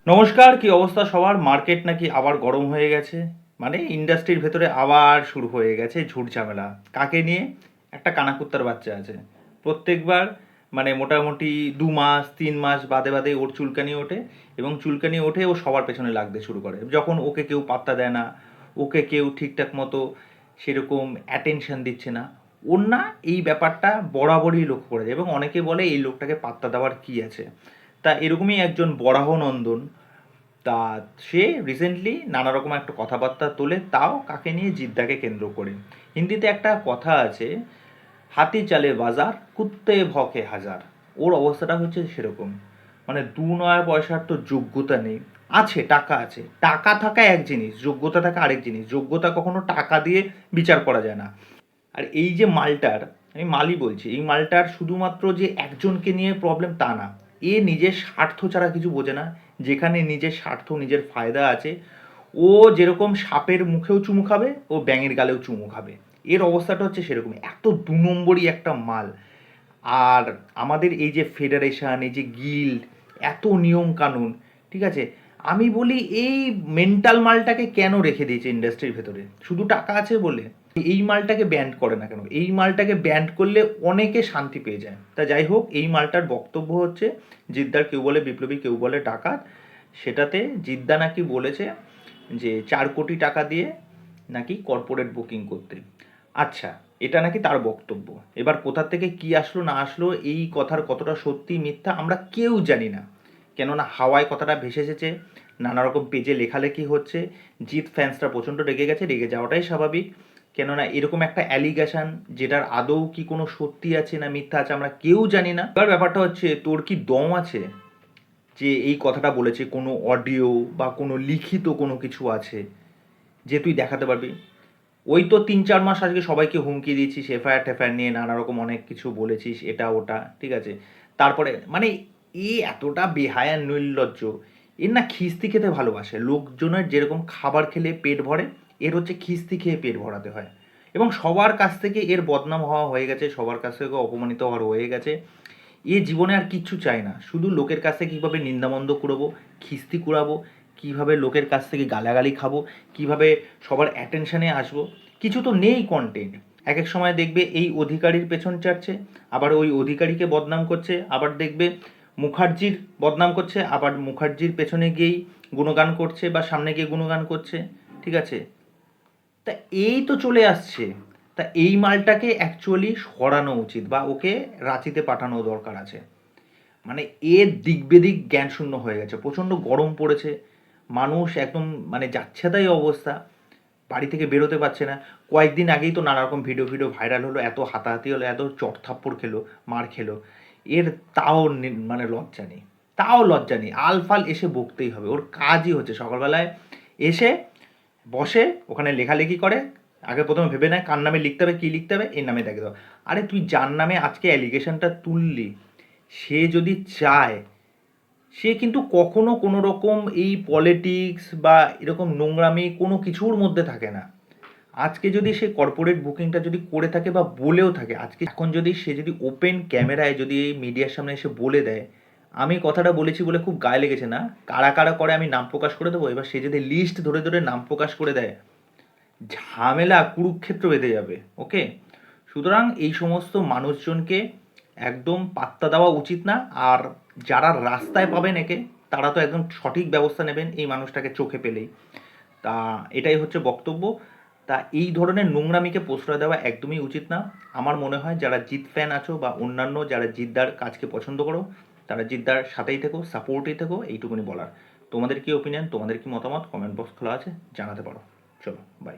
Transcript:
নমস্কার, কি অবস্থা সবার? মার্কেট নাকি আবার গরম হয়ে গেছে। মানে ইন্ডাস্ট্রির ভেতরে আবার শুরু হয়ে গেছে ঝুট ঝামেলা। কাকে নিয়ে? একটা কানাকুত্তার বাচ্চা আছে। প্রত্যেকবার মানে মোটামুটি 2 মাস 3 মাস বাদে বাদে ওর চুলকানি ওঠে, এবং চুলকানি ওঠে ও সবার পেছনে লাগতে শুরু করে যখন ওকে কেউ পাত্তা দেয় না, ওকে কেউ ঠিকঠাক মতো সেরকম অ্যাটেনশন দিচ্ছে না। ওর না এই ব্যাপারটা বরাবরই লক্ষ্য করে যায়, এবং অনেকে বলে এই লোকটাকে পাত্তা দেওয়ার কী আছে। তা এরকমই একজন বরাহনন্দন, তা সে রিসেন্টলি নানা রকম একটা কথাবার্তা তোলে, তাও কাকে নিয়ে? জিদ্দাকে কেন্দ্র করে। হিন্দিতে একটা কথা আছে, হাতি চালে বাজার, কুত্তে ভকে হাজার। ওর অবস্থাটা হচ্ছে সেরকম। মানে 2 নয়া পয়সার তো যোগ্যতা নেই। আছে, টাকা আছে, টাকা থাকা এক জিনিস, যোগ্যতা থাকা আরেক জিনিস। যোগ্যতা কখনো টাকা দিয়ে বিচার করা যায় না। আর এই যে মালটার, আমি মালই বলছি, এই মালটার শুধুমাত্র যে একজনকে নিয়ে প্রবলেম তা না। এ নিজের স্বার্থ ছাড়া কিছু বোঝে না। যেখানে নিজের স্বার্থ, নিজের ফায়দা আছে, ও যেরকম সাপের মুখেও চুমু খাবে, ও ব্যাঙের গালেও চুমু খাবে। এর অবস্থাটা হচ্ছে সেরকম, এত 2 নম্বরই একটা মাল। আর আমাদের এই যে ফেডারেশন, এই যে গিল্ড, এত নিয়ম কানুন, ঠিক আছে, আমি বলি এই মেন্টাল মালটাকে কেন রেখে দিয়েছে ইন্ডাস্ট্রির ভেতরে? শুধু টাকা আছে বলে? এই মালটাকে ব্যান্ড করে না কেন? এই মালটাকে ব্যান্ড করলে অনেকে শান্তি পেয়ে যায়। তা যাই হোক, এই মালটার বক্তব্য হচ্ছে, জিদ্দার কেউ বলে বিপ্লবী, কেউ বলে ডাকাত, সেটাতে জিদ্দা নাকি বলেছে যে 4 কোটি টাকা দিয়ে নাকি কর্পোরেট বুকিং করতে। আচ্ছা, এটা নাকি তার বক্তব্য। এবার কোথা থেকে কি আসলো না আসলো, এই কথার কতটা সত্যি মিথ্যা আমরা কেউ জানি না। কেননা হাওয়ায় কথাটা ভেসে এসেছে, নানা রকম পেজে লেখালেখি হচ্ছে। জিৎ ফ্যান্সরা প্রচণ্ড রেগে গেছে, রেগে যাওয়াটাই স্বাভাবিক। কেননা এরকম একটা অ্যালিগেশন, যেটার আদৌ কি কোনো সত্যি আছে না মিথ্যা আছে আমরা কেউ জানি না। এবার ব্যাপারটা হচ্ছে, তোর কি দম আছে যে এই কথাটা বলেছে কোনো অডিও বা কোনো লিখিত কোনো কিছু আছে যে তুই দেখাতে পারবি? ওই তো 3-4 মাস আজকে সবাইকে হুমকি দিয়েছিস, এফআইআর টেফআইআর নিয়ে নানা রকম অনেক কিছু বলেছিস, এটা ওটা, ঠিক আছে। তারপরে মানে এতটা বেহায়া নির্লজ্জ। এর না খিস্তি খেতে ভালোবাসে। লোকজনের যেরকম খাবার খেলে পেট ভরে, এর হচ্ছে খিস্তি খেয়ে পেট ভরাতে হয়। এবং সবার কাছ থেকে এর বদনাম হওয়া হয়ে গেছে, সবার কাছ থেকে অপমানিত হওয়ার হয়ে গেছে। এ জীবনে আর কিচ্ছু চায় না, শুধু লোকের কাছ থেকে কীভাবে নিন্দামন্দ কুড়াবো, খিস্তি কুড়াবো, কীভাবে লোকের কাছ থেকে গালাগালি খাবো, কীভাবে সবার অ্যাটেনশানে আসবো। কিছু তো নেই কন্টেন্ট। এক এক সময় দেখবে এই অধিকারীর পেছন চাটছে, আবার ওই অধিকারীকে বদনাম করছে, আবার দেখবে মুখার্জির বদনাম করছে, আবার মুখার্জির পেছনে গিয়েই গুণগান করছে বা সামনে গিয়ে গুণগান করছে, ঠিক আছে। তা এই তো চলে আসছে। তা এই মালটাকে অ্যাকচুয়ালি সরানো উচিত, বা ওকে রাঁচিতে পাঠানো দরকার আছে। মানে এর দিক বেদিক জ্ঞান শূন্য হয়ে গেছে। প্রচণ্ড গরম পড়েছে, মানুষ একদম মানে যাচ্ছে তাই অবস্থা, বাড়ি থেকে বেরোতে পারছে না। কয়েকদিন আগেই তো নানা রকম ভিডিও ভিডিও ভাইরাল হলো, এত হাতাহাতি হলো, এত চটথাপ্পড় খেলো, মার খেলো। এর তাও মানে লজ্জা নেই, তাও লজ্জা নেই। আলফাল এসে বকতেই হবে, ওর কাজই হচ্ছে সকালবেলায় এসে বসে ওখানে লেখালেখি করে। আগে প্রথমে ভেবে নেয় কার নামে লিখতে হবে, কী লিখতে হবে, এর নামে দেখে দাও। আরে তুই যার নামে আজকে অ্যালিগেশনটা তুললি, সে যদি চায়, সে কিন্তু কখনো কোনো রকম এই পলিটিক্স বা এরকম নোংরামি কোনো কিছুর মধ্যে থাকে না। আজকে যদি সে কর্পোরেট বুকিংটা যদি করে থাকে বা বলেও থাকে, আজকে এখন যদি সে যদি ওপেন ক্যামেরায় যদি এই মিডিয়ার সামনে এসে বলে দেয়, আমি কথাটা বলেছি বলে খুব গায়ে লেগেছে না, কারা কারা করে আমি নাম প্রকাশ করে দেবো। এবার সে যদি লিস্ট ধরে ধরে নাম প্রকাশ করে দেয়, ঝামেলা কুরুক্ষেত্র বেঁধে যাবে। ওকে, সুতরাং এই সমস্ত মানুষজনকে একদম পাত্তা দেওয়া উচিত না। আর যারা রাস্তায় পাবেন একে, তারা তো একদম সঠিক ব্যবস্থা নেবেন এই মানুষটাকে চোখে পেলেই। তা এটাই হচ্ছে বক্তব্য। তা এই ধরনের নোংরামিকে প্রশ্রয় দেওয়া একদমই উচিত না। আমার মনে হয় যারা জিৎ ফ্যান আছো বা অন্যান্য যারা জিদ্দার কাজকে পছন্দ করো, তারা জিদ্দার সাথেই থেকো, সাপোর্টেই থেকো, এইটুকুনি বলার। তোমাদের কি ওপিনিয়ন, তোমাদের কি মতামত, কমেন্ট বক্স খোলা আছে, জানাতে পারো। চলো, বাই।